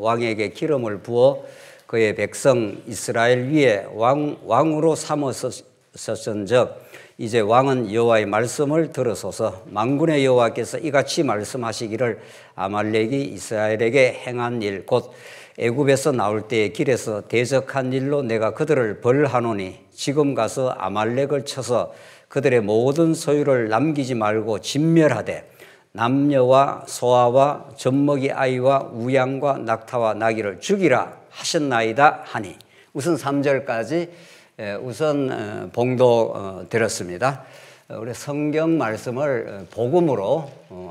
왕에게 기름을 부어 그의 백성 이스라엘 위에 왕으로 삼으셨은즉 이제 왕은 여호와의 말씀을 들으소서. 만군의 여호와께서 이같이 말씀하시기를 아말렉이 이스라엘에게 행한 일 곧 애굽에서 나올 때의 길에서 대적한 일로 내가 그들을 벌하노니 지금 가서 아말렉을 쳐서 그들의 모든 소유를 남기지 말고 진멸하되 남녀와 소아와 젖먹이 아이와 우양과 낙타와 나귀를 죽이라 하셨나이다 하니. 우선 3절까지 우선 봉독 드렸습니다. 우리 성경 말씀을 복음으로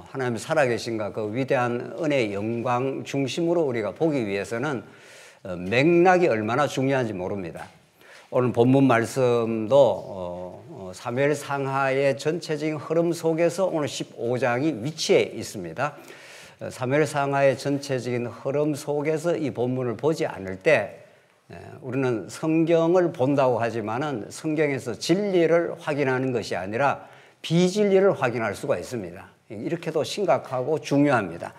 하나님 살아계신가 그 위대한 은혜의 영광 중심으로 우리가 보기 위해서는 맥락이 얼마나 중요한지 모릅니다. 오늘 본문 말씀도 사무엘 상하의 전체적인 흐름 속에서 오늘 15장이 위치해 있습니다. 사무엘 상하의 전체적인 흐름 속에서 이 본문을 보지 않을 때 우리는 성경을 본다고 하지만은 성경에서 진리를 확인하는 것이 아니라 비진리를 확인할 수가 있습니다. 이렇게도 심각하고 중요합니다.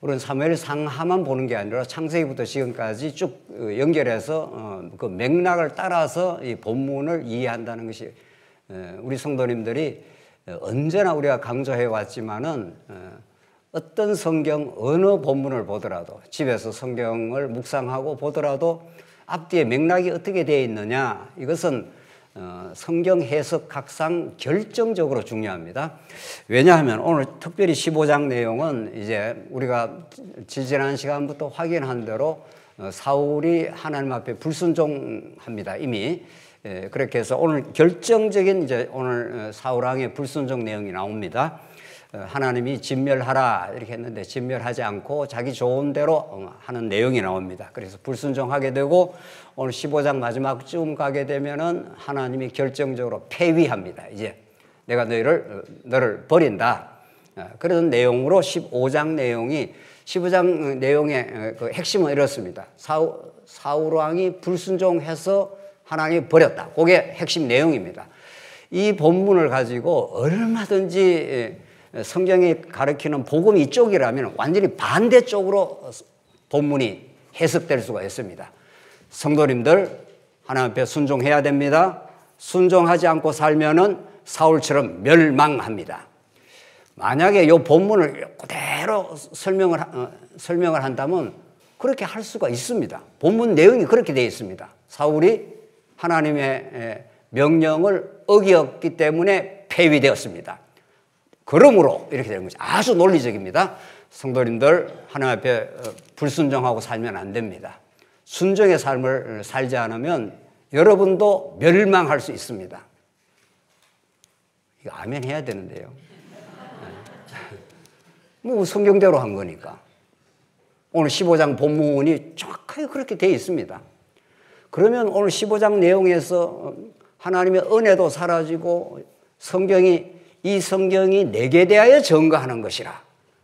우리는 사무엘 상하만 보는 게 아니라 창세기부터 지금까지 쭉 연결해서 그 맥락을 따라서 이 본문을 이해한다는 것이 우리 성도님들이 언제나 우리가 강조해 왔지만은 어떤 성경 어느 본문을 보더라도 집에서 성경을 묵상하고 보더라도 앞뒤에 맥락이 어떻게 되어 있느냐 이것은 성경 해석학상 결정적으로 중요합니다. 왜냐하면 오늘 특별히 15장 내용은 이제 우리가 지지난 시간부터 확인한 대로 사울이 하나님 앞에 불순종합니다. 이미 그렇게 해서 오늘 결정적인 이제 오늘 사울 왕의 불순종 내용이 나옵니다. 하나님이 진멸하라 이렇게 했는데 진멸하지 않고 자기 좋은 대로 하는 내용이 나옵니다. 그래서 불순종하게 되고 오늘 15장 마지막쯤 가게 되면은 하나님이 결정적으로 폐위합니다. 이제 내가 너를 버린다. 그런 내용으로 15장 내용이 15장 내용의 그 핵심은 이렇습니다. 사울 왕이 불순종해서 하나님이 버렸다. 그게 핵심 내용입니다. 이 본문을 가지고 얼마든지 성경이 가르치는 복음이 이쪽이라면 완전히 반대쪽으로 본문이 해석될 수가 있습니다. 성도님들 하나님 앞에 순종해야 됩니다. 순종하지 않고 살면은 사울처럼 멸망합니다. 만약에 이 본문을 그대로 설명을 한다면 그렇게 할 수가 있습니다. 본문 내용이 그렇게 되어 있습니다. 사울이 하나님의 명령을 어겼기 때문에 폐위되었습니다. 그러므로 이렇게 되는 거죠. 아주 논리적입니다. 성도님들 하나님 앞에 불순종하고 살면 안 됩니다. 순종의 삶을 살지 않으면 여러분도 멸망할 수 있습니다. 이거 아멘 해야 되는데요. 뭐 성경대로 한 거니까. 오늘 15장 본문이 정확하게 그렇게 되어 있습니다. 그러면 오늘 15장 내용에서 하나님의 은혜도 사라지고 이 성경이 내게 대하여 증거하는 것이라.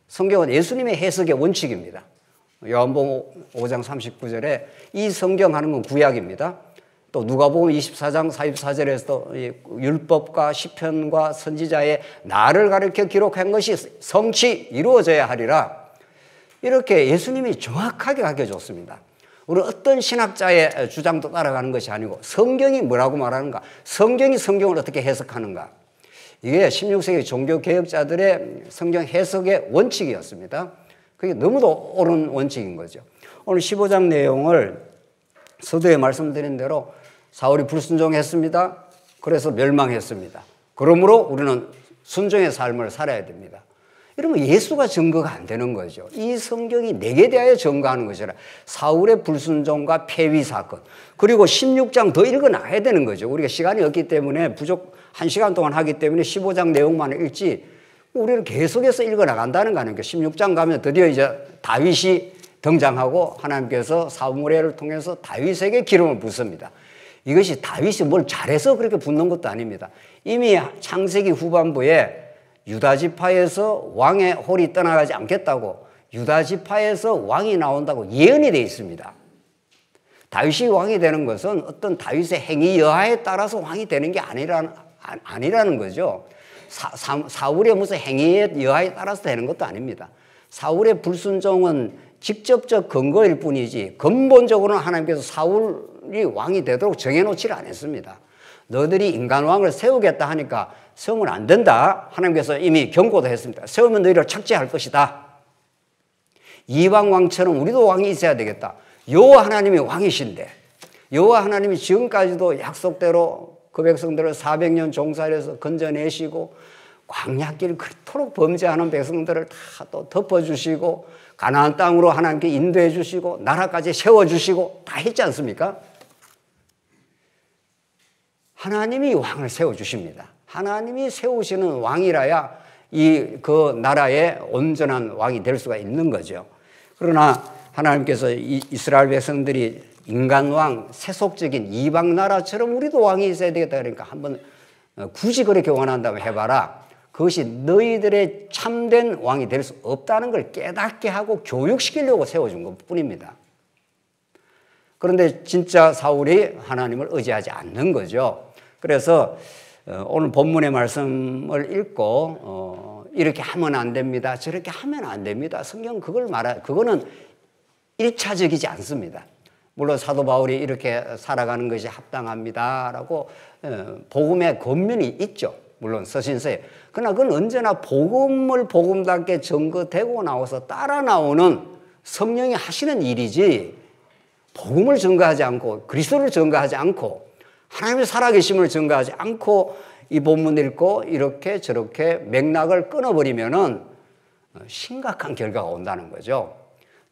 성경은 예수님의 해석의 원칙입니다. 요한복음 5장 39절에 이 성경 하는 건 구약입니다. 또 누가복음 24장 44절에서도 율법과 시편과 선지자의 나를 가리켜 기록한 것이 성취 이루어져야 하리라. 이렇게 예수님이 정확하게 가르쳐줬습니다. 우리는 어떤 신학자의 주장도 따라가는 것이 아니고 성경이 뭐라고 말하는가, 성경이 성경을 어떻게 해석하는가. 이게 16세기 종교개혁자들의 성경 해석의 원칙이었습니다. 그게 너무도 옳은 원칙인 거죠. 오늘 15장 내용을 서두에 말씀드린 대로 사울이 불순종했습니다. 그래서 멸망했습니다. 그러므로 우리는 순종의 삶을 살아야 됩니다. 이러면 예수가 증거가 안 되는 거죠. 이 성경이 내게 대하여 증거하는 것이라. 사울의 불순종과 폐위 사건. 그리고 16장 더 읽어놔야 되는 거죠. 우리가 시간이 없기 때문에 부족 1시간 동안 하기 때문에 15장 내용만 읽지 우리는 계속해서 읽어나간다는 거 아닙니까? 16장 가면 드디어 이제 다윗이 등장하고 하나님께서 사무엘을 통해서 다윗에게 기름을 붓습니다. 이것이 다윗이 뭘 잘해서 그렇게 붓는 것도 아닙니다. 이미 창세기 후반부에 유다지파에서 왕의 홀이 떠나가지 않겠다고 유다지파에서 왕이 나온다고 예언이 되어 있습니다. 다윗이 왕이 되는 것은 어떤 다윗의 행위 여하에 따라서 왕이 되는 게 아니라는 거죠. 사울의 무슨 행위의 여하에 따라서 되는 것도 아닙니다. 사울의 불순종은 직접적 근거일 뿐이지 근본적으로는 하나님께서 사울이 왕이 되도록 정해놓지를 않았습니다. 너희들이 인간왕을 세우겠다 하니까 세우면 안 된다. 하나님께서 이미 경고도 했습니다. 세우면 너희를 착취할 것이다. 이방 왕처럼 우리도 왕이 있어야 되겠다. 여호와 하나님이 왕이신데 여호와 하나님이 지금까지도 약속대로 그 백성들을 400년 종살이해서 건져내시고 광야길 그토록 범죄하는 백성들을 다 또 덮어주시고 가나안 땅으로 하나님께 인도해 주시고 나라까지 세워주시고 다 했지 않습니까? 하나님이 왕을 세워주십니다. 하나님이 세우시는 왕이라야 그 나라의 온전한 왕이 될 수가 있는 거죠. 그러나 하나님께서 이스라엘 백성들이 인간왕, 세속적인 이방 나라처럼 우리도 왕이 있어야 되겠다 그러니까 한번 굳이 그렇게 원한다면 해봐라. 그것이 너희들의 참된 왕이 될 수 없다는 걸 깨닫게 하고 교육시키려고 세워준 것뿐입니다. 그런데 진짜 사울이 하나님을 의지하지 않는 거죠. 그래서 오늘 본문의 말씀을 읽고 이렇게 하면 안 됩니다. 저렇게 하면 안 됩니다. 성경 그거는 1차적이지 않습니다. 물론 사도 바울이 이렇게 살아가는 것이 합당합니다라고 복음의 겉면이 있죠. 물론 서신서에. 그러나 그건 언제나 복음을 복음답게 증거되고 나와서 따라 나오는 성령이 하시는 일이지 복음을 증거하지 않고 그리스도를 증거하지 않고 하나님의 살아계심을 증거하지 않고 이 본문 읽고 이렇게 저렇게 맥락을 끊어버리면은 심각한 결과가 온다는 거죠.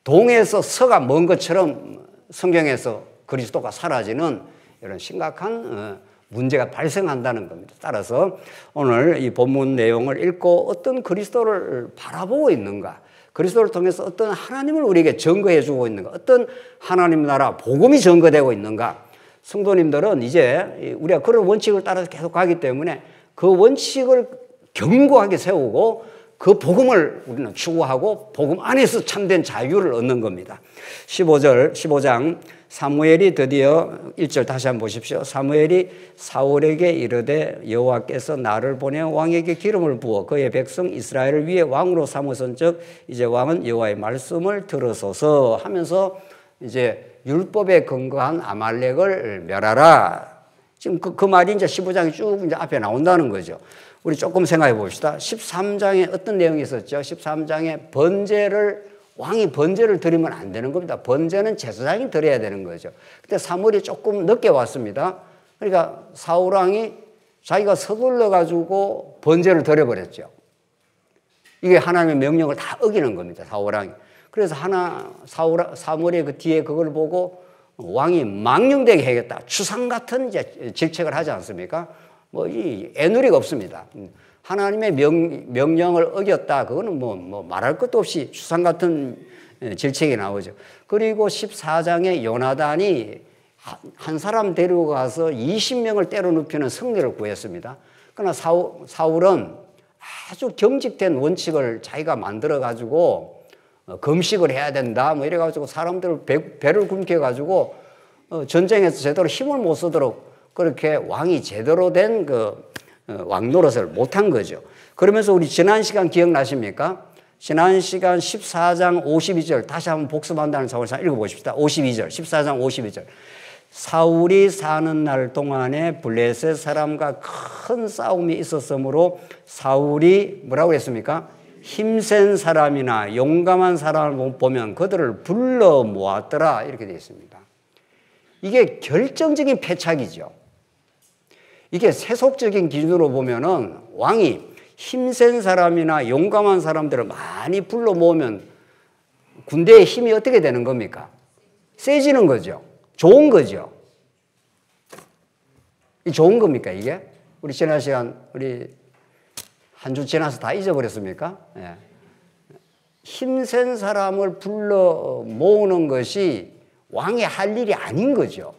동에서 서가 먼 것처럼 성경에서 그리스도가 사라지는 이런 심각한 문제가 발생한다는 겁니다. 따라서 오늘 이 본문 내용을 읽고 어떤 그리스도를 바라보고 있는가, 그리스도를 통해서 어떤 하나님을 우리에게 증거해 주고 있는가, 어떤 하나님 나라 복음이 증거되고 있는가, 성도님들은 이제 우리가 그런 원칙을 따라서 계속 가기 때문에 그 원칙을 견고하게 세우고 그 복음을 우리는 추구하고 복음 안에서 참된 자유를 얻는 겁니다. 15장 사무엘이 드디어 1절 다시 한번 보십시오. 사무엘이 사울에게 이르되 여호와께서 나를 보내 왕에게 기름을 부어 그의 백성 이스라엘을 위해 왕으로 삼으선즉 이제 왕은 여호와의 말씀을 들으소서 하면서 이제 율법에 근거한 아말렉을 멸하라. 지금 그 말이 이제 15장이 쭉 이제 앞에 나온다는 거죠. 우리 조금 생각해 봅시다. 13장에 어떤 내용이 있었죠? 13장에 왕이 번제를 드리면 안 되는 겁니다. 번제는 제사장이 드려야 되는 거죠. 근데 사무엘이 조금 늦게 왔습니다. 그러니까 사울왕이 자기가 서둘러 가지고 번제를 드려버렸죠. 이게 하나님의 명령을 다 어기는 겁니다. 사울왕이. 그래서 사무엘이 그 뒤에 그걸 보고 왕이 망령되게 해야겠다. 추상 같은 이제 질책을 하지 않습니까? 이 애누리가 없습니다. 하나님의 명령을 어겼다. 그거는 뭐 말할 것도 없이 추상 같은 질책이 나오죠. 그리고 14장에 요나단이 한 사람 데리고 가서 20명을 때려 눕히는 승리를 구했습니다. 그러나 사울은 아주 경직된 원칙을 자기가 만들어 가지고 금식을 해야 된다. 뭐 이래 가지고 사람들을 배를 굶겨 가지고 전쟁에서 제대로 힘을 못 쓰도록 그렇게 왕이 제대로 된 왕 노릇을 못한 거죠. 그러면서 우리 지난 시간 기억나십니까? 지난 시간 14장 52절 다시 한번 복습한다는 사울상 읽어보십시다. 52절, 14장 52절. 사울이 사는 날 동안에 블레셋 사람과 큰 싸움이 있었으므로 사울이 뭐라고 했습니까? 힘센 사람이나 용감한 사람을 보면 그들을 불러 모았더라 이렇게 되어 있습니다. 이게 결정적인 패착이죠. 이게 세속적인 기준으로 보면은 왕이 힘센 사람이나 용감한 사람들을 많이 불러 모으면 군대의 힘이 어떻게 되는 겁니까? 세지는 거죠. 좋은 거죠. 이 좋은 겁니까, 이게? 우리 지난 시간, 우리 한 주 지나서 다 잊어버렸습니까? 예. 힘센 사람을 불러 모으는 것이 왕이 할 일이 아닌 거죠.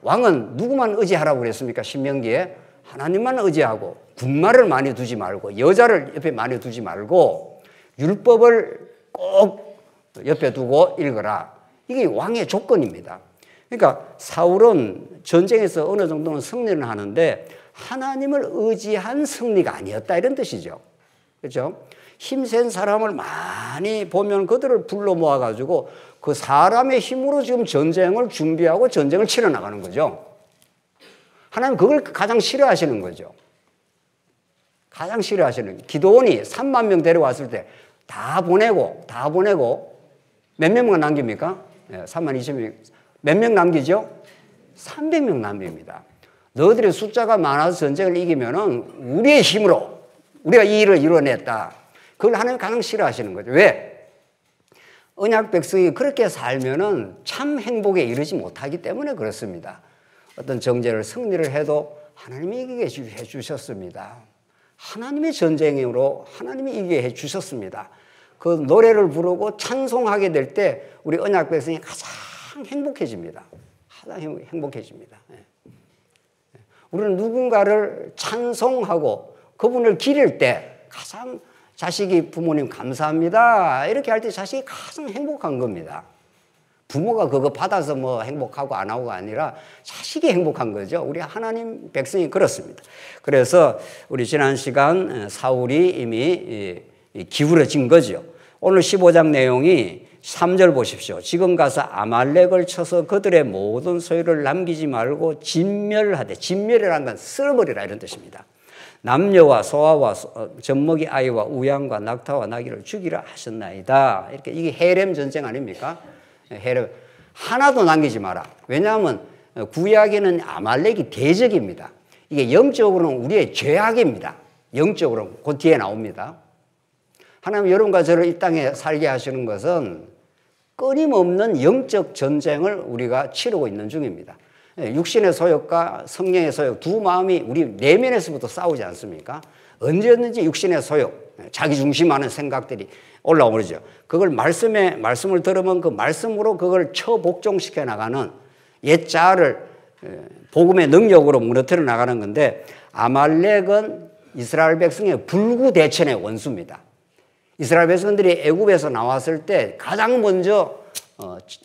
왕은 누구만 의지하라고 그랬습니까? 신명기에 하나님만 의지하고 군말을 많이 두지 말고 여자를 옆에 많이 두지 말고 율법을 꼭 옆에 두고 읽어라. 이게 왕의 조건입니다. 그러니까 사울은 전쟁에서 어느 정도는 승리를 하는데 하나님을 의지한 승리가 아니었다 이런 뜻이죠. 그렇죠? 힘센 사람을 많이 보면 그들을 불러 모아가지고 그 사람의 힘으로 지금 전쟁을 준비하고 전쟁을 치러 나가는 거죠. 하나님 그걸 가장 싫어하시는 거죠. 가장 싫어하시는 거예요. 기도원이 3만 명 데려왔을 때 다 보내고 몇 명만 남깁니까? 3만 2천 명. 몇 명 남기죠? 300명 남깁니다. 너희들의 숫자가 많아서 전쟁을 이기면은 우리의 힘으로 우리가 이 일을 이뤄냈다. 그걸 하나님 가장 싫어하시는 거죠. 왜? 언약 백성이 그렇게 살면은 참 행복에 이르지 못하기 때문에 그렇습니다. 어떤 정제를 승리를 해도 하나님이 이기게 해 주셨습니다. 하나님의 전쟁으로 하나님이 이기게 해 주셨습니다. 그 노래를 부르고 찬송하게 될 때 우리 언약 백성이 가장 행복해집니다. 가장 행복해집니다. 우리는 누군가를 찬송하고 그분을 기릴 때 가장 자식이 부모님 감사합니다 이렇게 할 때 자식이 가장 행복한 겁니다. 부모가 그거 받아서 뭐 행복하고 안 하고가 아니라 자식이 행복한 거죠. 우리 하나님 백성이 그렇습니다. 그래서 우리 지난 시간 사울이 이미 기울어진 거죠. 오늘 15장 내용이 3절 보십시오. 지금 가서 아말렉을 쳐서 그들의 모든 소유를 남기지 말고 진멸하되, 진멸이라는 건 쓸어버리라 이런 뜻입니다. 남녀와 소아와 젖먹이 아이와 우양과 낙타와 나귀를 죽이라 하셨나이다. 이렇게 이게 헤렘 전쟁 아닙니까? 헤렘 하나도 남기지 마라. 왜냐하면 구약에는 아말렉이 대적입니다. 이게 영적으로는 우리의 죄악입니다. 영적으로는 그 뒤에 나옵니다. 하나님 여러분과 저를 이 땅에 살게 하시는 것은 끊임없는 영적 전쟁을 우리가 치르고 있는 중입니다. 육신의 소욕과 성령의 소욕 두 마음이 우리 내면에서부터 싸우지 않습니까? 언제든지 육신의 소욕, 자기 중심하는 생각들이 올라오죠. 그걸 말씀을 들으면 그 말씀으로 그걸 처복종시켜 나가는 옛자를 복음의 능력으로 무너뜨려 나가는 건데 아말렉은 이스라엘 백성의 불구대천의 원수입니다. 이스라엘 백성들이 애굽에서 나왔을 때 가장 먼저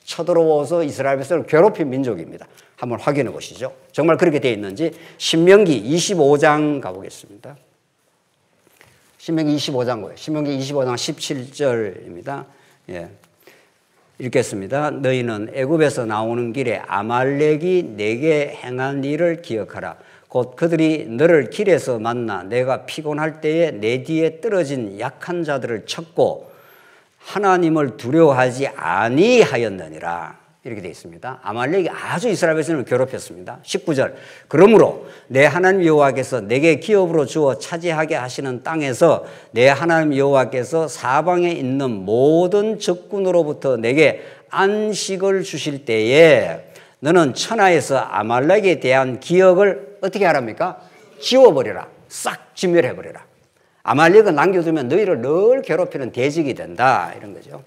쳐들어와서 이스라엘 백성을 괴롭힌 민족입니다. 한번 확인해 보시죠. 정말 그렇게 되어 있는지 신명기 25장 가보겠습니다. 신명기 25장 뭐예요? 신명기 25장 17절입니다. 예. 읽겠습니다. 너희는 애굽에서 나오는 길에 아말렉이 내게 행한 일을 기억하라. 곧 그들이 너를 길에서 만나 내가 피곤할 때에 내 뒤에 떨어진 약한 자들을 쳤고 하나님을 두려워하지 아니하였느니라. 이렇게 되어 있습니다. 아말렉이 아주 이스라엘 백성을 괴롭혔습니다. 19절 그러므로 내 하나님 여호와께서 내게 기업으로 주어 차지하게 하시는 땅에서 내 하나님 여호와께서 사방에 있는 모든 적군으로부터 내게 안식을 주실 때에 너는 천하에서 아말렉에 대한 기억을 어떻게 하랍니까? 지워버려라. 싹 진멸해버려라. 아말렉을 남겨두면 너희를 늘 괴롭히는 대적이 된다. 이런 거죠.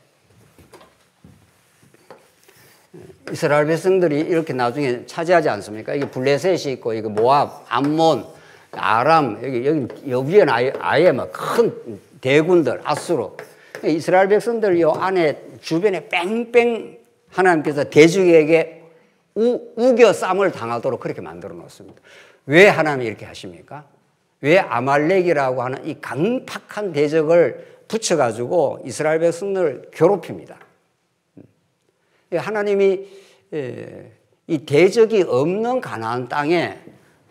이스라엘 백성들이 이렇게 나중에 차지하지 않습니까? 이게 블레셋이 있고, 이거 모압, 암몬, 아람, 여기 위에는 아예 막 큰 대군들, 아수르. 이스라엘 백성들 요 안에 주변에 뺑뺑 하나님께서 대적에게 우겨 쌈을 당하도록 그렇게 만들어 놓습니다. 왜 하나님이 이렇게 하십니까? 왜 아말렉이라고 하는 이 강팍한 대적을 붙여가지고 이스라엘 백성들을 괴롭힙니다. 하나님이 이 대적이 없는 가나안 땅에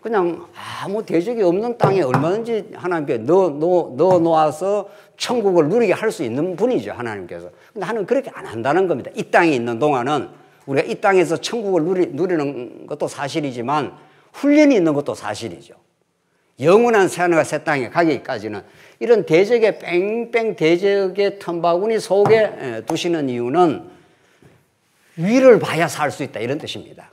그냥 아무 대적이 없는 땅에 얼마든지 하나님께 넣어 놓아서 천국을 누리게 할 수 있는 분이죠, 하나님께서. 근데 하나님은 그렇게 안 한다는 겁니다. 이 땅에 있는 동안은 우리가 이 땅에서 천국을 누리는 것도 사실이지만 훈련이 있는 것도 사실이죠. 영원한 새하늘과 새 땅에 가기까지는 이런 대적의 뺑뺑 대적의 틈바구니 속에 두시는 이유는 위를 봐야 살 수 있다 이런 뜻입니다.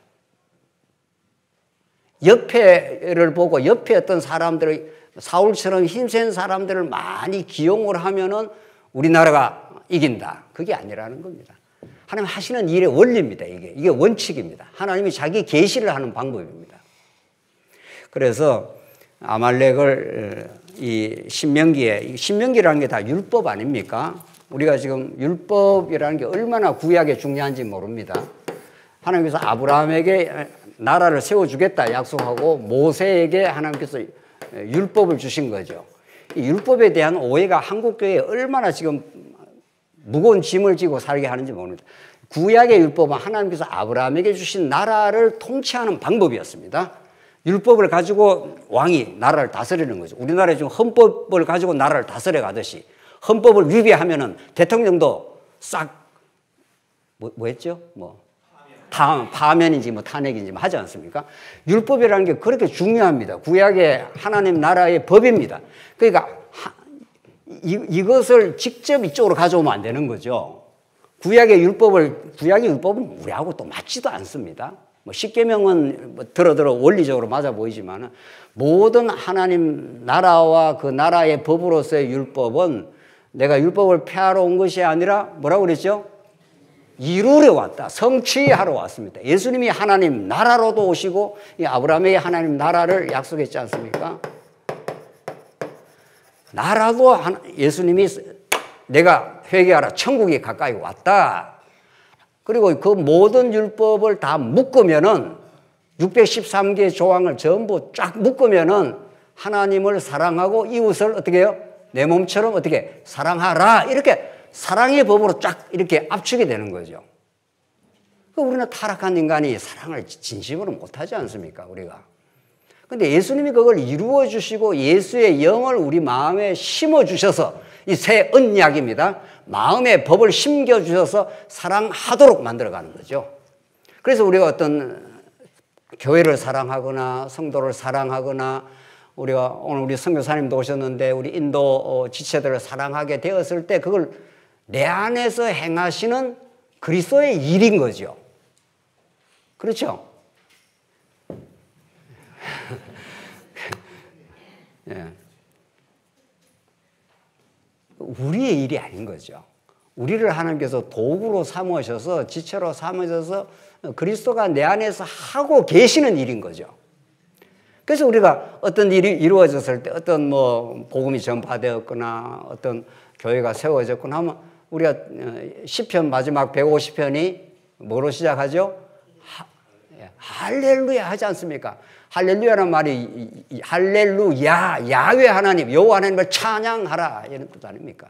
옆에를 보고 옆에 어떤 사람들을 사울처럼 힘센 사람들을 많이 기용을 하면은 우리나라가 이긴다. 그게 아니라는 겁니다. 하나님 하시는 일의 원리입니다. 이게 원칙입니다. 하나님이 자기 계시를 하는 방법입니다. 그래서 아말렉을 이 신명기라는 게 다 율법 아닙니까? 우리가 지금 율법이라는 게 얼마나 구약에 중요한지 모릅니다. 하나님께서 아브라함에게 나라를 세워주겠다 약속하고 모세에게 하나님께서 율법을 주신 거죠. 이 율법에 대한 오해가 한국 교회에 얼마나 지금 무거운 짐을 지고 살게 하는지 모릅니다. 구약의 율법은 하나님께서 아브라함에게 주신 나라를 통치하는 방법이었습니다. 율법을 가지고 왕이 나라를 다스리는 거죠. 우리나라에 지금 헌법을 가지고 나라를 다스려 가듯이 헌법을 위배하면은 대통령도 싹 뭐 했죠? 파면인지 탄핵인지 하지 않습니까? 율법이라는 게 그렇게 중요합니다. 구약의 하나님 나라의 법입니다. 그러니까 이것을 직접 이쪽으로 가져오면 안 되는 거죠. 구약의 율법은 우리하고 또 맞지도 않습니다. 십계명은 들어 원리적으로 맞아 보이지만 모든 하나님 나라와 그 나라의 법으로서의 율법은 내가 율법을 폐하러 온 것이 아니라 뭐라고 그랬죠? 이루려 왔다. 성취하러 왔습니다. 예수님이 하나님 나라로도 오시고 이 아브라함의 하나님 나라를 약속했지 않습니까? 나라도 예수님이 내가 회개하라 천국이 가까이 왔다. 그리고 그 모든 율법을 다 묶으면은 613개의 조항을 전부 쫙 묶으면은 하나님을 사랑하고 이웃을 어떻게 해요? 내 몸처럼 어떻게 사랑하라. 이렇게 사랑의 법으로 쫙 이렇게 압축이 되는 거죠. 우리는 타락한 인간이 사랑을 진심으로 못하지 않습니까? 우리가. 근데 예수님이 그걸 이루어 주시고 예수의 영을 우리 마음에 심어 주셔서 이 새 언약입니다. 마음의 법을 심겨 주셔서 사랑하도록 만들어 가는 거죠. 그래서 우리가 어떤 교회를 사랑하거나 성도를 사랑하거나 우리가 오늘 우리 선교사님도 오셨는데 우리 인도 지체들을 사랑하게 되었을 때 그걸 내 안에서 행하시는 그리스도의 일인 거죠. 그렇죠? 예. 우리의 일이 아닌 거죠. 우리를 하나님께서 도구로 삼으셔서 지체로 삼으셔서 그리스도가 내 안에서 하고 계시는 일인 거죠. 그래서 우리가 어떤 일이 이루어졌을 때 어떤 복음이 전파되었거나 어떤 교회가 세워졌거나 하면 우리가 시편 마지막 150편이 뭐로 시작하죠? 할렐루야 하지 않습니까? 할렐루야라는 말이 할렐루야, 야훼 하나님, 여호와 하나님을 찬양하라 이런 뜻 아닙니까?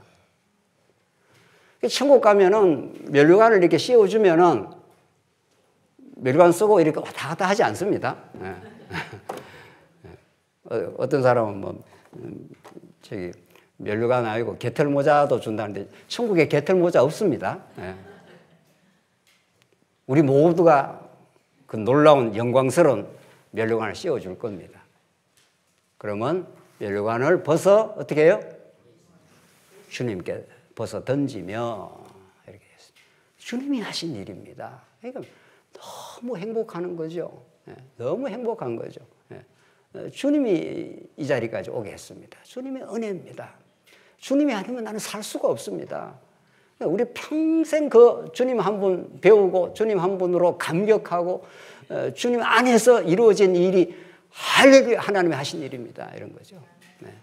천국 가면은 면류관을 이렇게 씌워주면은 면류관 쓰고 이렇게 왔다 갔다 하지 않습니다. 어떤 사람은 면류관 아니고 개털 모자도 준다는데 천국에 개털 모자 없습니다. 우리 모두가 그 놀라운 영광스러운 면류관을 씌워줄 겁니다. 그러면 면류관을 벗어 어떻게 해요? 주님께 벗어 던지며 이렇게 했습니다. 주님이 하신 일입니다. 그러니까 너무 행복하는 거죠. 너무 행복한 거죠. 주님이 이 자리까지 오게 했습니다. 주님의 은혜입니다. 주님이 아니면 나는 살 수가 없습니다. 우리 평생 그 주님 한 분 배우고 주님 한 분으로 감격하고 주님 안에서 이루어진 일이 할렐루야 하나님이 하신 일입니다. 이런 거죠. 네.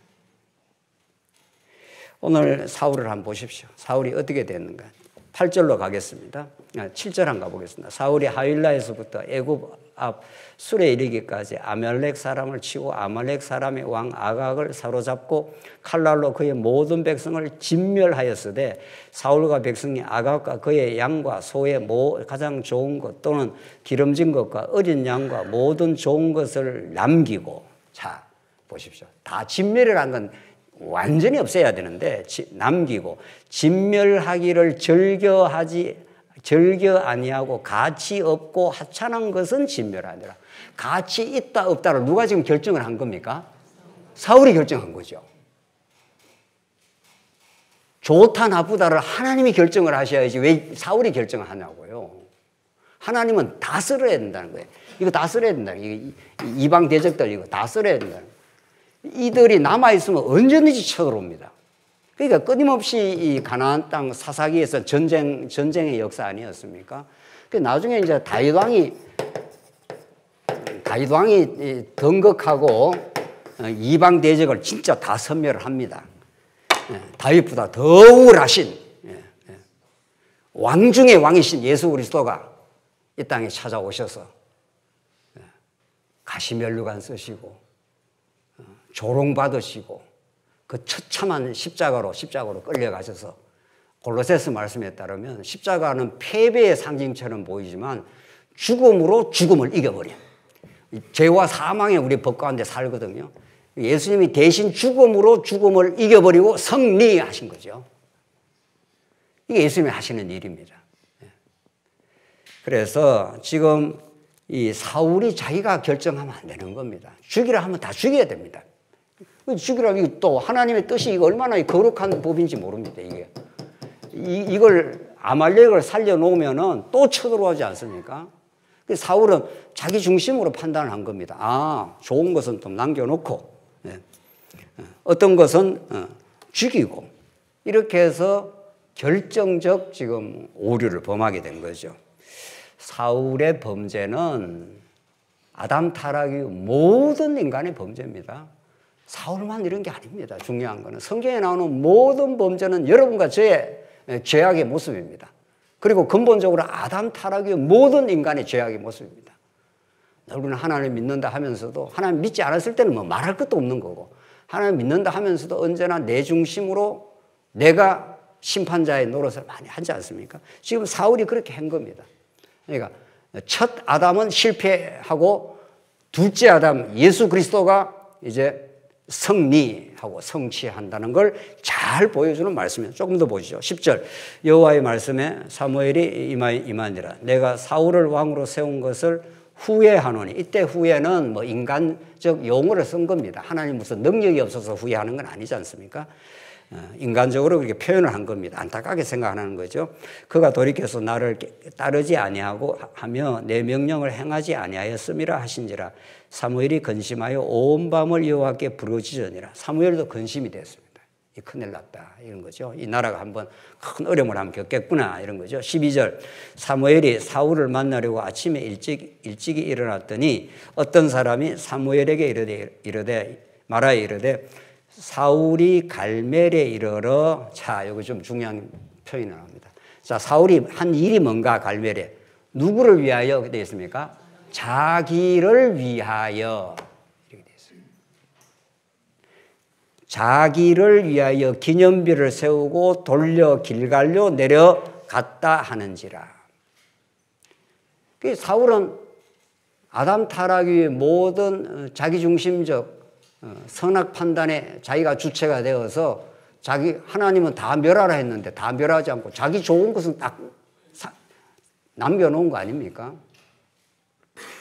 오늘 사울을 한번 보십시오. 사울이 어떻게 됐는가. 8절로 가겠습니다. 7절 한번 가보겠습니다. 사울이 하윌라에서부터 애굽 앞 술에 이르기까지 아말렉 사람을 치고 아말렉 사람의 왕 아각을 사로잡고 칼날로 그의 모든 백성을 진멸하였으되 사울과 백성이 아각과 그의 양과 소의 가장 좋은 것 또는 기름진 것과 어린 양과 모든 좋은 것을 남기고 자 보십시오. 다 진멸이라는 건 완전히 없애야 되는데 남기고 진멸하기를 즐겨 아니하고 가치 없고 하찮은 것은 진멸하니라. 가치 있다 없다를 누가 지금 결정을 한 겁니까? 사울이 결정한 거죠. 좋다 나쁘다를 하나님이 결정을 하셔야지 왜 사울이 결정을 하냐고요. 하나님은 다 쓸어야 된다는 거예요. 이거 다 쓸어야 된다는 거예요. 이방 대적들 이거 다 쓸어야 된다는 거예요. 이들이 남아있으면 언제든지 쳐들어옵니다. 그러니까 끊임없이 이 가나안 땅 사사기에서 전쟁의 역사 아니었습니까? 나중에 이제 다윗 왕이 등극하고 이방 대적을 진짜 다 섬멸을 합니다. 다윗보다 더 우월하신 왕 중의 왕이신 예수 그리스도가 이 땅에 찾아오셔서 가시면류관 쓰시고 조롱받으시고 그 처참한 십자가로 끌려가셔서 골로새서 말씀에 따르면 십자가는 패배의 상징처럼 보이지만 죽음으로 죽음을 이겨버린, 죄와 사망의 우리 법 가운데 살거든요. 예수님이 대신 죽음으로 죽음을 이겨버리고 승리하신 거죠. 이게 예수님이 하시는 일입니다. 그래서 지금 이 사울이 자기가 결정하면 안 되는 겁니다. 죽이라 하면 다 죽여야 됩니다. 죽이라면 또 하나님의 뜻이 이거 얼마나 거룩한 법인지 모릅니다. 이걸 아말렉을 살려놓으면은 또 쳐들어오지 않습니까? 사울은 자기 중심으로 판단을 한 겁니다. 아, 좋은 것은 좀 남겨놓고, 어떤 것은 죽이고, 이렇게 해서 결정적 지금 오류를 범하게 된 거죠. 사울의 범죄는 아담 타락 이후 모든 인간의 범죄입니다. 사울만 이런 게 아닙니다. 중요한 거는 성경에 나오는 모든 범죄는 여러분과 저의 죄악의 모습입니다. 그리고 근본적으로 아담 타락 이후 모든 인간의 죄악의 모습입니다. 우리는 하나님 믿는다 하면서도, 하나님 믿지 않았을 때는 뭐 말할 것도 없는 거고, 하나님 믿는다 하면서도 언제나 내 중심으로 내가 심판자의 노릇을 많이 하지 않습니까? 지금 사울이 그렇게 한 겁니다. 그러니까 첫 아담은 실패하고 둘째 아담 예수 그리스도가 이제 승리하고 성취한다는 걸 잘 보여주는 말씀이에요. 조금 더 보시죠. 10절 여호와의 말씀에 사무엘이 임하니라. 내가 사울을 왕으로 세운 것을 후회하노니. 이때 후회는 뭐 인간적 용어를 쓴 겁니다. 하나님 무슨 능력이 없어서 후회하는 건 아니지 않습니까? 인간적으로 그렇게 표현을 한 겁니다. 안타깝게 생각하는 거죠. 그가 돌이켜서 나를 따르지 아니하고 하며 내 명령을 행하지 아니하였음이라 하신지라. 사무엘이 근심하여 온 밤을 여호와께 부르짖으니라. 사무엘도 근심이 됐습니다. 이 큰일 났다 이런 거죠. 이 나라가 한번 큰 어려움을 한번 겪겠구나 이런 거죠. 12절 사무엘이 사울을 만나려고 아침에 일찍이 일어났더니 어떤 사람이 사무엘에게 이르되 사울이 갈멜에 이르러. 자, 여기 좀 중요한 표현이 나옵니다. 자, 사울이 한 일이 뭔가 갈멜에. 누구를 위하여 되어 있습니까? 자기를 위하여. 이렇게 되어 있습니다. 자기를 위하여 기념비를 세우고 돌려 길갈로 내려갔다 하는지라. 사울은 아담 타락 이후의 모든 자기중심적 선악 판단에 자기가 주체가 되어서 하나님은 다 멸하라 했는데 다 멸하지 않고 자기 좋은 것은 딱 남겨놓은 거 아닙니까?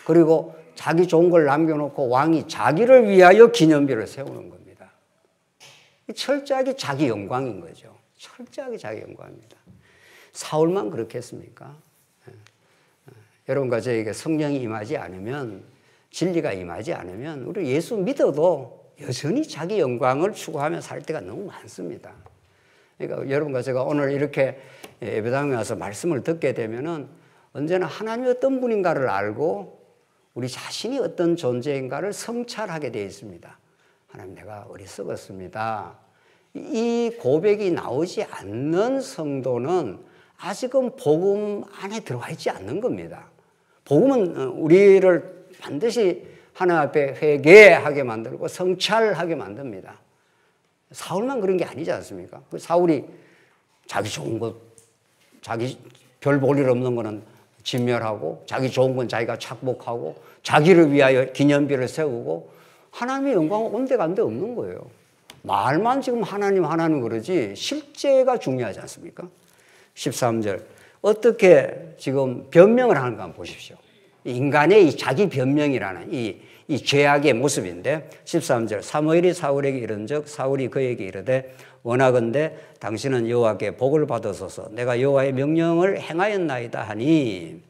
그리고 자기 좋은 걸 남겨놓고 왕이 자기를 위하여 기념비를 세우는 겁니다. 철저하게 자기 영광인 거죠. 철저하게 자기 영광입니다. 사울만 그렇게 했습니까? 여러분과 저에게 성령이 임하지 않으면, 진리가 임하지 않으면 우리 예수 믿어도 여전히 자기 영광을 추구하며 살 때가 너무 많습니다. 그러니까 여러분과 제가 오늘 이렇게 예배당에 와서 말씀을 듣게 되면은 언제나 하나님이 어떤 분인가를 알고 우리 자신이 어떤 존재인가를 성찰하게 되어 있습니다. 하나님, 내가 어리석었습니다. 이 고백이 나오지 않는 성도는 아직은 복음 안에 들어와 있지 않는 겁니다. 복음은 우리를 반드시 하나님 앞에 회개하게 만들고 성찰하게 만듭니다. 사울만 그런 게 아니지 않습니까? 사울이 자기 좋은 것, 자기 별 볼 일 없는 거는 진멸하고, 자기 좋은 건 자기가 착복하고, 자기를 위하여 기념비를 세우고, 하나님의 영광은 온데간데 없는 거예요. 말만 지금 하나님 그러지 실제가 중요하지 않습니까? 13절 어떻게 지금 변명을 하는가 한번 보십시오. 인간의 이 자기 변명이라는 이 죄악의 모습인데 13절 사무엘이 사울에게 이른즉 사울이 그에게 이르되 원하건대 당신은 여호와께 복을 받으소서. 내가 여호와의 명령을 행하였나이다 하니,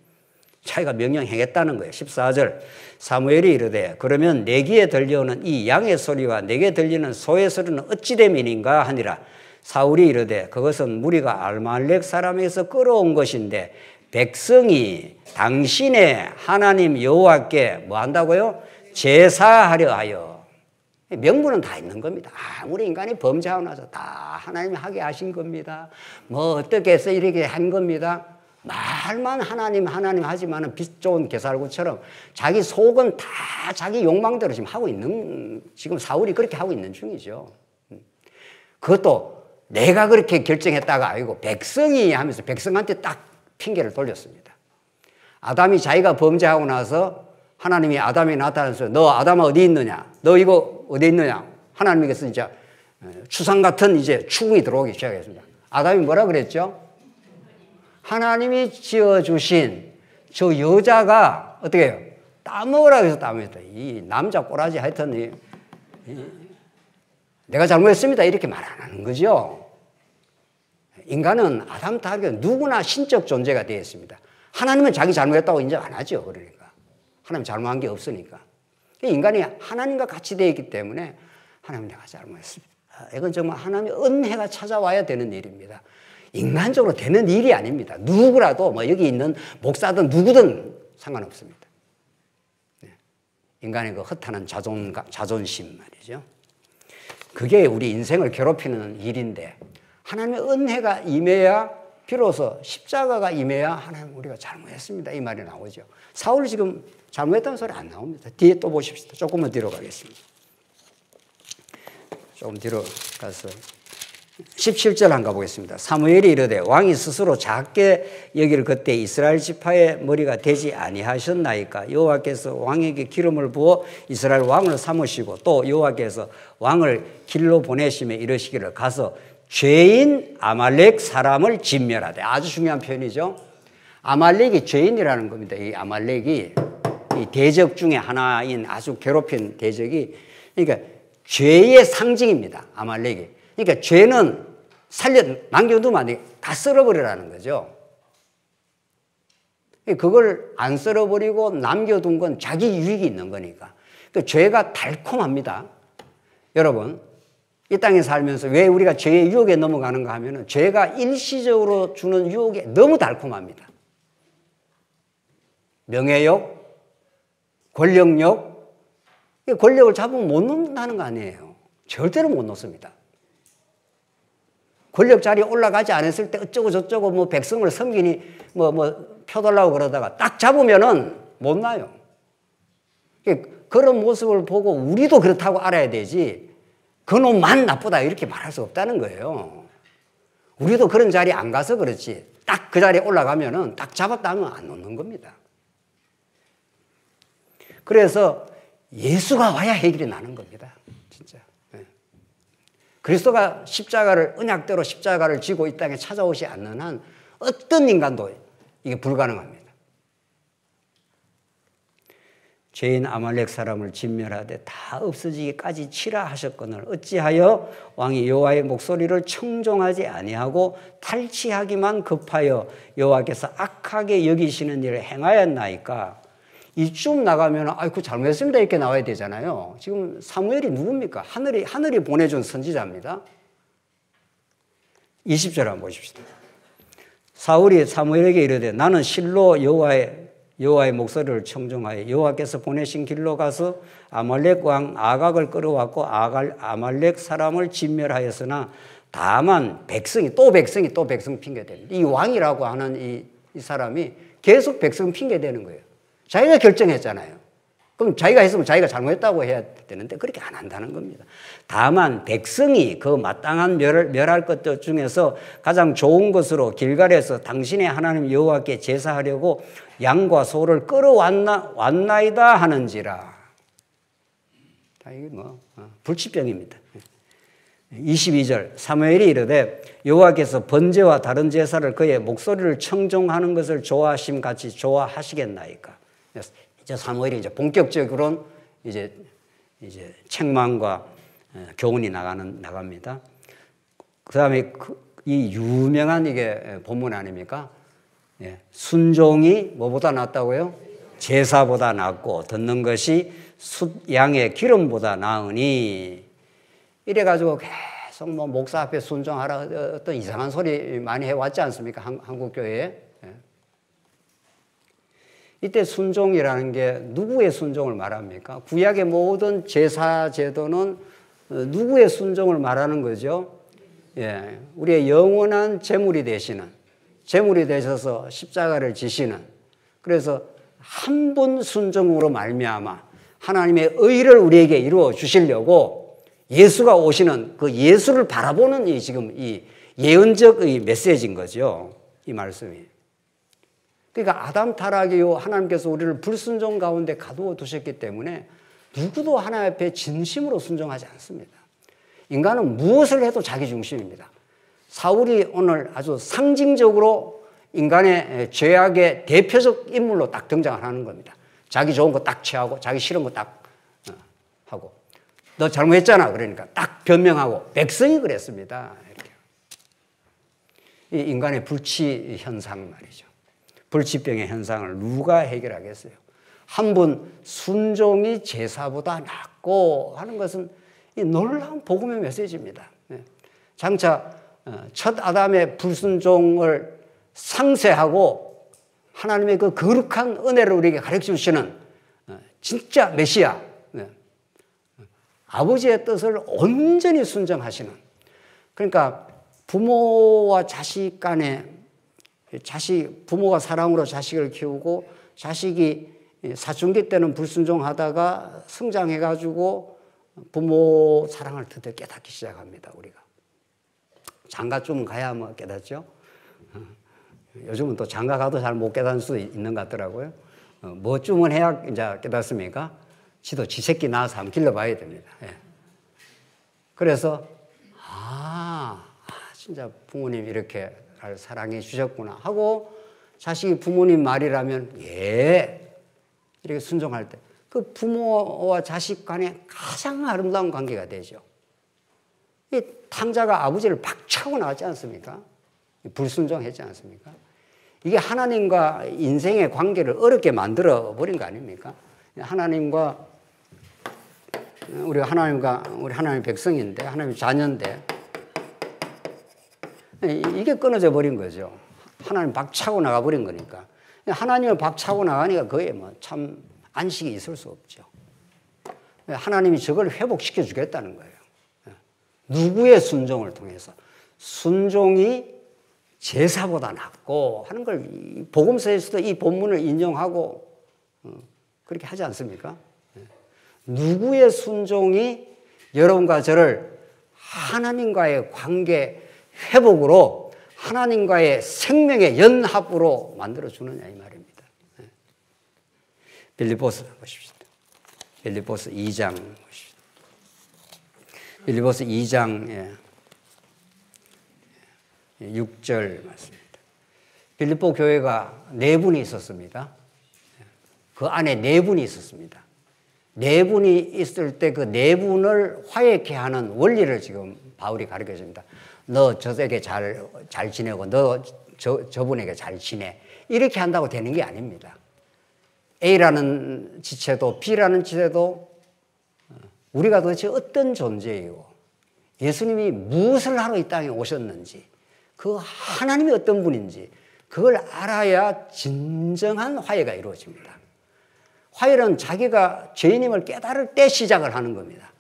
자기가 명령 행했다는 거예요. 14절 사무엘이 이르되 그러면 내 귀에 들려오는 이 양의 소리와 내게 들리는 소의 소리는 어찌 됨이니까 하니라. 사울이 이르되 그것은 무리가 아말렉 사람에게서 끌어온 것인데 백성이 당신의 하나님 여호와께 뭐 한다고요? 제사하려 하여. 명분은 다 있는 겁니다. 아무리 인간이 범죄하고 나서 다 하나님이 하게 하신 겁니다. 뭐 어떻게 해서 이렇게 한 겁니다. 말만 하나님 하지만은 빛 좋은 개살구처럼 자기 속은 다 자기 욕망대로 지금 하고 있는, 지금 사울이 그렇게 하고 있는 중이죠. 그것도 내가 그렇게 결정했다가 아니고 백성이 하면서 백성한테 딱 핑계를 돌렸습니다. 아담이 자기가 범죄하고 나서 하나님이 아담이 나타나서 너 아담아 어디 있느냐? 너 이거 어디 있느냐? 하나님께서 이제 추상 같은 이제 추궁이 들어오기 시작했습니다. 아담이 뭐라 그랬죠? 하나님이 지어주신 저 여자가 어떻게 해요? 따먹으라고 해서 따먹었다. 이 남자 꼬라지 하여튼 내가 잘못했습니다. 이렇게 말 안 하는 거죠. 인간은 아담 다르게 누구나 신적 존재가 되어 있습니다. 하나님은 자기 잘못했다고 인정 안 하죠. 그러니까. 하나님 잘못한 게 없으니까. 인간이 하나님과 같이 되어 있기 때문에 하나님 내가 잘못했습니다. 이건 정말 하나님의 은혜가 찾아와야 되는 일입니다. 인간적으로 되는 일이 아닙니다. 누구라도 뭐 여기 있는 목사든 누구든 상관없습니다. 인간의 그 허탄한 자존심 말이죠. 그게 우리 인생을 괴롭히는 일인데 하나님의 은혜가 임해야 비로소 십자가가 임해야 하나님 우리가 잘못했습니다. 이 말이 나오죠. 사울이 지금 잘못했다는 소리 안 나옵니다. 뒤에 또 보십시다. 조금만 뒤로 가겠습니다. 조금 뒤로 가서 17절 한번 가보겠습니다. 사무엘이 이르되 왕이 스스로 작게 여기를 그때 이스라엘 지파의 머리가 되지 아니하셨나이까. 여호와께서 왕에게 기름을 부어 이스라엘 왕을 삼으시고 또 여호와께서 왕을 길로 보내시며 이르시기를 가서 죄인 아말렉 사람을 진멸하되. 아주 중요한 표현이죠. 아말렉이 죄인이라는 겁니다. 이 아말렉이 이 대적 중에 하나인 아주 괴롭힌 대적이 그러니까 죄의 상징입니다. 아말렉이. 그러니까 죄는 남겨두면 안 돼. 다 썰어버리라는 거죠. 그걸 안 썰어버리고 남겨둔 건 자기 유익이 있는 거니까. 그러니까 죄가 달콤합니다. 여러분, 이 땅에 살면서 왜 우리가 죄의 유혹에 넘어가는가 하면은 죄가 일시적으로 주는 유혹이 너무 달콤합니다. 명예욕, 권력욕, 권력을 잡으면 못 놓는다는 거 아니에요. 절대로 못 놓습니다. 권력 자리에 올라가지 않았을 때 어쩌고 저쩌고 뭐 백성을 섬기니 뭐 펴달라고 그러다가 딱 잡으면은 못 나요. 그런 모습을 보고 우리도 그렇다고 알아야 되지 그놈만 나쁘다 이렇게 말할 수 없다는 거예요. 우리도 그런 자리에 안 가서 그렇지 딱 그 자리에 올라가면은 딱 잡았다면 안 놓는 겁니다. 그래서 예수가 와야 해결이 나는 겁니다. 진짜. 그리스도가 십자가를 언약대로 십자가를 지고 이 땅에 찾아오지 않는 한 어떤 인간도 이게 불가능합니다. 죄인 아말렉 사람을 진멸하되 다 없어지기까지 치라 하셨거늘 어찌하여 왕이 여호와의 목소리를 청종하지 아니하고 탈취하기만 급하여 여호와께서 악하게 여기시는 일을 행하였나이까. 이쯤 나가면 아이고 잘못했습니다 이렇게 나와야 되잖아요. 지금 사무엘이 누굽니까? 하늘이 보내준 선지자입니다. 20절 한번 보십시다. 사울이 사무엘에게 이르되 나는 실로 여호와의 목소리를 청종하여 여호와께서 보내신 길로 가서 아말렉 왕 아각을 끌어왔고 아말렉 사람을 진멸하였으나 다만 백성이 또 백성 핑계대는 이 왕이라고 하는 이 사람이 계속 백성 핑계대는 거예요. 자기가 결정했잖아요. 그럼 자기가 했으면 자기가 잘못했다고 해야 되는데 그렇게 안 한다는 겁니다. 다만 백성이 그 마땅한 멸할 것들 중에서 가장 좋은 것으로 길갈에서 당신의 하나님 여호와께 제사하려고 양과 소를 끌어왔나이다 하는지라. 이게 불치병입니다. 22절 사무엘이 이르되 여호와께서 번제와 다른 제사를 그의 목소리를 청종하는 것을 좋아하심 같이 좋아하시겠나이까. 이제 사무엘이 이제 본격적으로 이제 책망과 교훈이 나갑니다. 그 다음에 이 유명한 이게 본문 아닙니까? 순종이 뭐보다 낫다고요? 제사보다 낫고 듣는 것이 양의 기름보다 나으니. 이래가지고 계속 뭐 목사 앞에 순종하라 어떤 이상한 소리 많이 해왔지 않습니까? 한국 교회에. 이때 순종이라는 게 누구의 순종을 말합니까? 구약의 모든 제사 제도는 누구의 순종을 말하는 거죠? 우리의 영원한 제물이 되셔서 십자가를 지시는, 그래서 한 분 순종으로 말미암아 하나님의 의를 우리에게 이루어 주시려고 예수가 오시는 그 예수를 바라보는 이 지금 이 예언적 이 메시지인 거죠. 이 말씀이. 그러니까 아담 타락 이후 하나님께서 우리를 불순종 가운데 가두어 두셨기 때문에 누구도 하나님 앞에 진심으로 순종하지 않습니다. 인간은 무엇을 해도 자기 중심입니다. 사울이 오늘 아주 상징적으로 인간의 죄악의 대표적 인물로 딱 등장을 하는 겁니다. 자기 좋은 거 딱 취하고 자기 싫은 거 딱 하고 너 잘못했잖아 그러니까 딱 변명하고 백성이 그랬습니다. 이렇게. 이 인간의 불치 현상 말이죠. 불치병의 현상을 누가 해결하겠어요? 한 분 순종이 제사보다 낫고 하는 것은 이 놀라운 복음의 메시지입니다. 장차 첫 아담의 불순종을 상쇄하고 하나님의 그 거룩한 은혜를 우리에게 가르쳐 주시는 진짜 메시아, 아버지의 뜻을 온전히 순종하시는, 그러니까 부모와 자식 간에 부모가 사랑으로 자식을 키우고 자식이 사춘기 때는 불순종하다가 성장해가지고 부모 사랑을 드디어 깨닫기 시작합니다. 우리가 장가쯤 가야 뭐 깨닫죠. 요즘은 또 장가 가도 잘 못 깨닫을 수도 있는 것 같더라고요. 뭐쯤은 해야 이제 깨닫습니까? 지도 지 새끼 낳아서 한번 길러봐야 됩니다. 예. 그래서 진짜 부모님 이렇게 날 사랑해 주셨구나 하고 자식이 부모님 말이라면 이렇게 순종할 때 그 부모와 자식 간에 가장 아름다운 관계가 되죠. 이 탕자가 아버지를 박차고 나왔지 않습니까? 불순종했지 않습니까? 이게 하나님과 인생의 관계를 어렵게 만들어 버린 거 아닙니까? 하나님과 우리 하나님의 백성인데 하나님의 자녀인데 이게 끊어져 버린 거죠. 하나님 박차고 나가 버린 거니까. 하나님을 박차고 나가니까 그에 뭐 참 안식이 있을 수 없죠. 하나님이 저걸 회복시켜 주겠다는 거예요. 누구의 순종을 통해서 순종이 제사보다 낫고 하는 걸 복음서에서도 이 본문을 인용하고 그렇게 하지 않습니까? 누구의 순종이 여러분과 저를 하나님과의 관계 회복으로 하나님과의 생명의 연합으로 만들어주느냐 이 말입니다. 빌립보서 보십시오. 빌립보서 2장 보십시오. 빌립보서 2장 6절 말씀입니다. 빌립보 교회가 4분이 있었습니다. 그 안에 4분이 있었습니다. 4분이 있을 때 그 4분을 화해케 하는 원리를 지금 바울이 가르쳐 줍니다. 너 저에게 잘 지내고 너 저분에게 잘 지내. 이렇게 한다고 되는 게 아닙니다. A라는 지체도 B라는 지체도 우리가 도대체 어떤 존재이고 예수님이 무엇을 하러 이 땅에 오셨는지 그 하나님이 어떤 분인지 그걸 알아야 진정한 화해가 이루어집니다. 화해는 자기가 죄인임을 깨달을 때 시작을 하는 겁니다.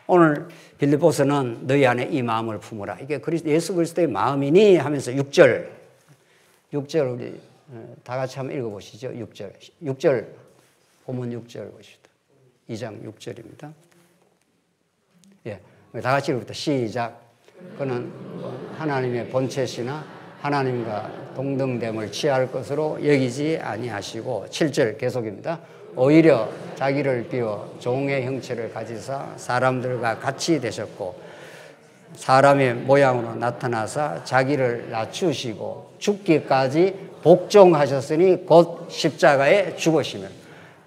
오늘 빌립보서는 너희 안에 이 마음을 품으라. 이게 예수 그리스도의 마음이니 하면서 6절 우리 다 같이 한번 읽어보시죠. 6절 본문 6절 보십시다. 2장 6절입니다. 예, 다 같이 읽어봅니다. 시작. 그는 하나님의 본체시나 하나님과 동등됨을 취할 것으로 여기지 아니하시고 7절 계속입니다. 오히려 자기를 비워 종의 형체를 가지사 사람들과 같이 되셨고 사람의 모양으로 나타나사 자기를 낮추시고 죽기까지 복종하셨으니 곧 십자가에 죽으시면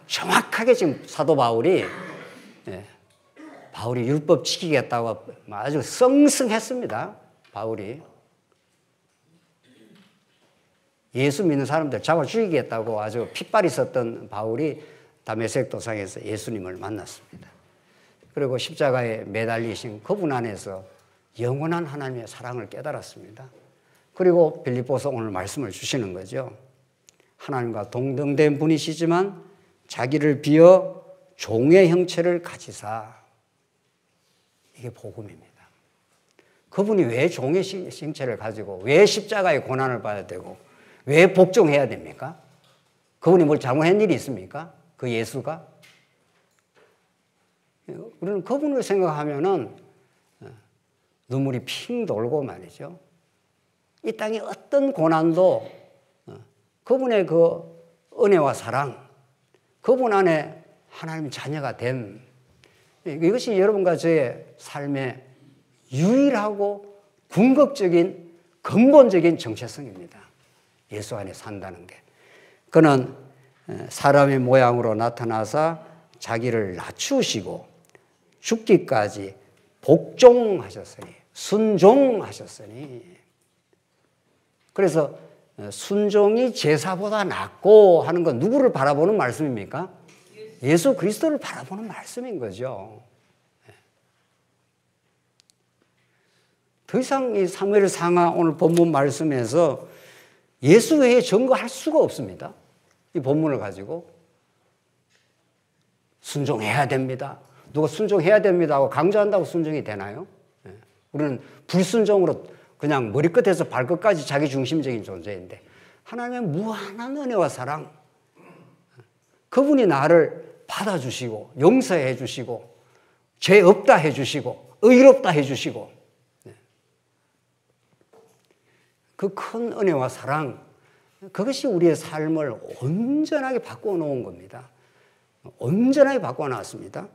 정확하게 지금 사도 바울이 율법 지키겠다고 아주 썽썽했습니다. 바울이 예수 믿는 사람들 잡아 죽이겠다고 아주 핏발이 섰던 바울이 다메섹 도상에서 예수님을 만났습니다. 그리고 십자가에 매달리신 그분 안에서 영원한 하나님의 사랑을 깨달았습니다. 그리고 빌립보서 오늘 말씀을 주시는 거죠. 하나님과 동등된 분이시지만 자기를 비어 종의 형체를 가지사. 이게 복음입니다. 그분이 왜 종의 형체를 가지고 왜 십자가의 고난을 받아야 되고 왜 복종해야 됩니까? 그분이 뭘 잘못한 일이 있습니까? 그 예수가? 우리는 그분을 생각하면은 눈물이 핑 돌고 말이죠. 이 땅의 어떤 고난도 그분의 그 은혜와 사랑, 그분 안에 하나님 자녀가 됨, 이것이 여러분과 저의 삶의 유일하고 궁극적인 근본적인 정체성입니다. 예수 안에 산다는 게. 그는 사람의 모양으로 나타나사 자기를 낮추시고 죽기까지 복종하셨으니, 순종하셨으니. 그래서 순종이 제사보다 낫고 하는 건 누구를 바라보는 말씀입니까? 예수 그리스도를 바라보는 말씀인 거죠. 더 이상 이 사무엘 상하 오늘 본문 말씀에서 예수 외에 증거할 수가 없습니다. 이 본문을 가지고 순종해야 됩니다. 누가 순종해야 됩니다 하고 강조한다고 순종이 되나요? 우리는 불순종으로 그냥 머리끝에서 발끝까지 자기중심적인 존재인데 하나님의 무한한 은혜와 사랑, 그분이 나를 받아주시고 용서해 주시고 죄 없다 해주시고 의롭다 해주시고 그 큰 은혜와 사랑, 그것이 우리의 삶을 온전하게 바꾸어 놓은 겁니다. 온전하게 바꾸어 놨습니다.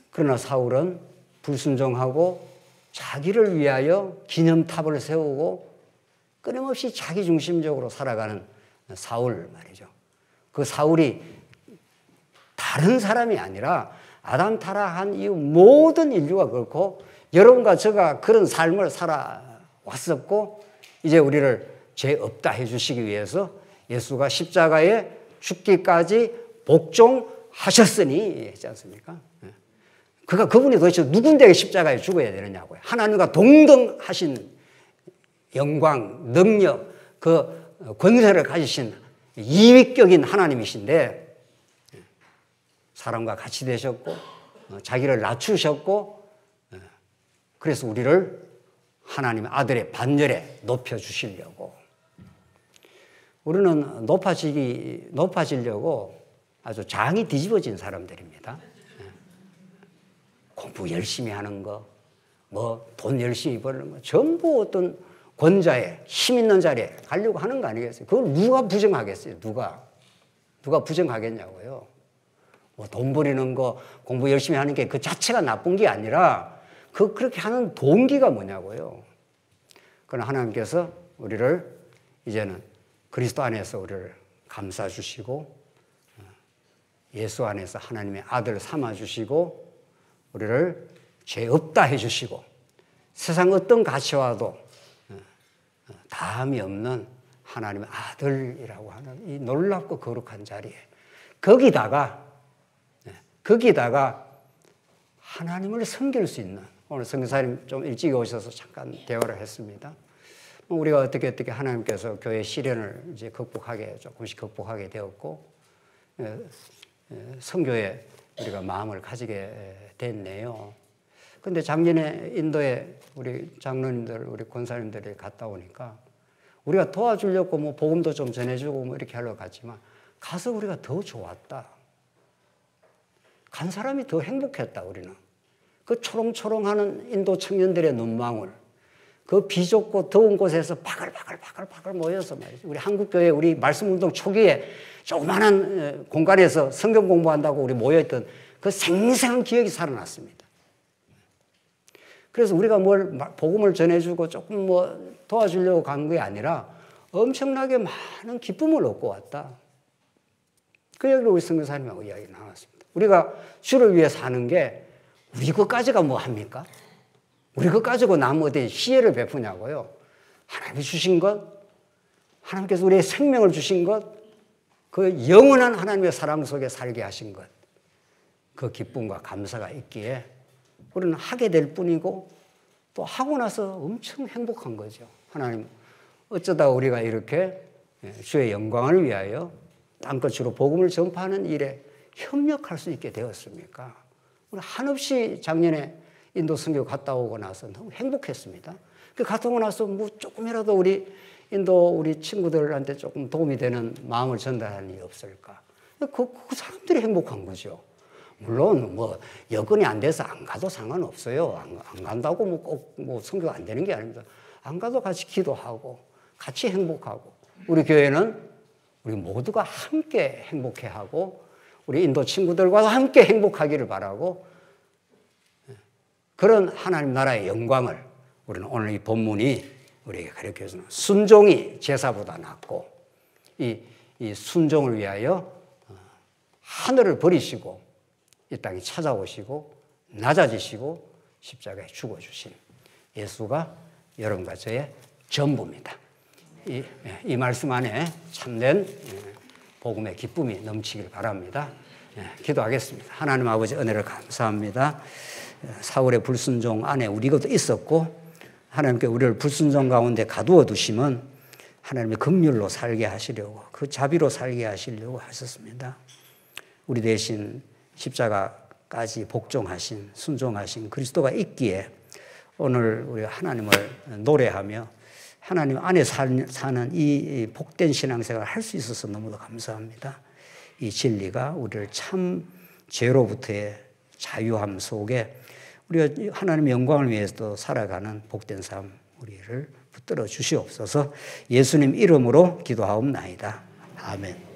그러나 사울은 불순종하고 자기를 위하여 기념탑을 세우고 끊임없이 자기중심적으로 살아가는 사울 말이죠. 그 사울이 다른 사람이 아니라 아담 타락한 이후 모든 인류가 그렇고 여러분과 제가 그런 삶을 살아왔었고 이제 우리를 죄 없다 해주시기 위해서 예수가 십자가에 죽기까지 복종하셨으니 했지 않습니까? 그분이 도대체 누군데 십자가에 죽어야 되느냐고요. 하나님과 동등하신 영광, 능력, 그 권세를 가지신 이위격인 하나님이신데 사람과 같이 되셨고 자기를 낮추셨고 그래서 우리를 하나님의 아들의 반열에 높여주시려고. 우리는 높아지려고 아주 장이 뒤집어진 사람들입니다. 공부 열심히 하는 거, 뭐 돈 열심히 버는 거, 전부 어떤 권자에, 힘 있는 자리에 가려고 하는 거 아니겠어요? 그걸 누가 부정하겠어요? 누가 부정하겠냐고요. 뭐 돈 버리는 거, 공부 열심히 하는 게 그 자체가 나쁜 게 아니라 그렇게 하는 동기가 뭐냐고요. 그러나 하나님께서 우리를 이제는 그리스도 안에서 우리를 감싸주시고 예수 안에서 하나님의 아들 삼아주시고 우리를 죄 없다 해주시고 세상 어떤 가치와도 다함이 없는 하나님의 아들이라고 하는 이 놀랍고 거룩한 자리에 거기다가 하나님을 섬길 수 있는, 오늘 선교사님 좀 일찍 오셔서 잠깐 대화를 했습니다. 우리가 어떻게 하나님께서 교회 시련을 이제 조금씩 극복하게 되었고 선교에 우리가 마음을 가지게 됐네요. 근데 작년에 인도에 우리 장로님들, 우리 권사님들이 갔다 오니까 우리가 도와주려고 뭐 복음도 좀 전해주고 뭐 이렇게 하려고 갔지만 가서 우리가 더 좋았다. 간 사람이 더 행복했다, 우리는. 그 초롱초롱하는 인도 청년들의 눈망울, 그 비좁고 더운 곳에서 바글바글 모여서 말이죠. 우리 한국교회, 우리 말씀운동 초기에 조그마한 공간에서 성경 공부한다고 우리 모여있던 그 생생한 기억이 살아났습니다. 그래서 우리가 복음을 전해주고 조금 뭐 도와주려고 간 게 아니라 엄청나게 많은 기쁨을 얻고 왔다. 그 얘기를 우리 선교사님하고 이야기 나눴습니다. 우리가 주를 위해 사는 게 우리 것까지가 뭐 합니까? 우리 것 가지고 남 어디 시혜를 베푸냐고요. 하나님이 주신 것, 하나님께서 우리의 생명을 주신 것, 그 영원한 하나님의 사랑 속에 살게 하신 것, 그 기쁨과 감사가 있기에 우리는 하게 될 뿐이고 또 하고 나서 엄청 행복한 거죠. 하나님, 어쩌다 우리가 이렇게 주의 영광을 위하여 땅끝으로 복음을 전파하는 일에 협력할 수 있게 되었습니까? 우리 한없이 작년에 인도 선교 갔다 오고 나서 너무 행복했습니다. 그 갔다 오고 나서 뭐 조금이라도 우리 인도 우리 친구들한테 조금 도움이 되는 마음을 전달하는 일이 없을까? 그 사람들이 행복한 거죠. 물론 뭐 여건이 안 돼서 안 가도 상관없어요. 안 간다고 뭐 꼭 뭐 성교가 안 되는 게 아닙니다. 안 가도 같이 기도하고 같이 행복하고, 우리 교회는 우리 모두가 함께 행복해하고 우리 인도 친구들과도 함께 행복하기를 바라고, 그런 하나님 나라의 영광을 우리는 오늘 이 본문이 우리에게 가르쳐주는, 순종이 제사보다 낫고 이 순종을 위하여 하늘을 버리시고 이 땅에 찾아오시고 낮아지시고 십자가에 죽어주신 예수가 여러분과 저의 전부입니다. 이 말씀 안에 참된 복음의 기쁨이 넘치길 바랍니다. 기도하겠습니다. 하나님 아버지, 은혜를 감사합니다. 사울의 불순종 안에 우리가 있었고, 하나님께 우리를 불순종 가운데 가두어 두시면 하나님의 긍휼로 살게 하시려고, 그 자비로 살게 하시려고 하셨습니다. 우리 대신 십자가까지 복종하신, 순종하신 그리스도가 있기에 오늘 우리 하나님을 노래하며 하나님 안에 사는 이 복된 신앙생활을 할 수 있어서 너무도 감사합니다. 이 진리가 우리를 참 죄로부터의 자유함 속에 우리가 하나님의 영광을 위해서 살아가는 복된 삶 우리를 붙들어 주시옵소서. 예수님 이름으로 기도하옵나이다. 아멘.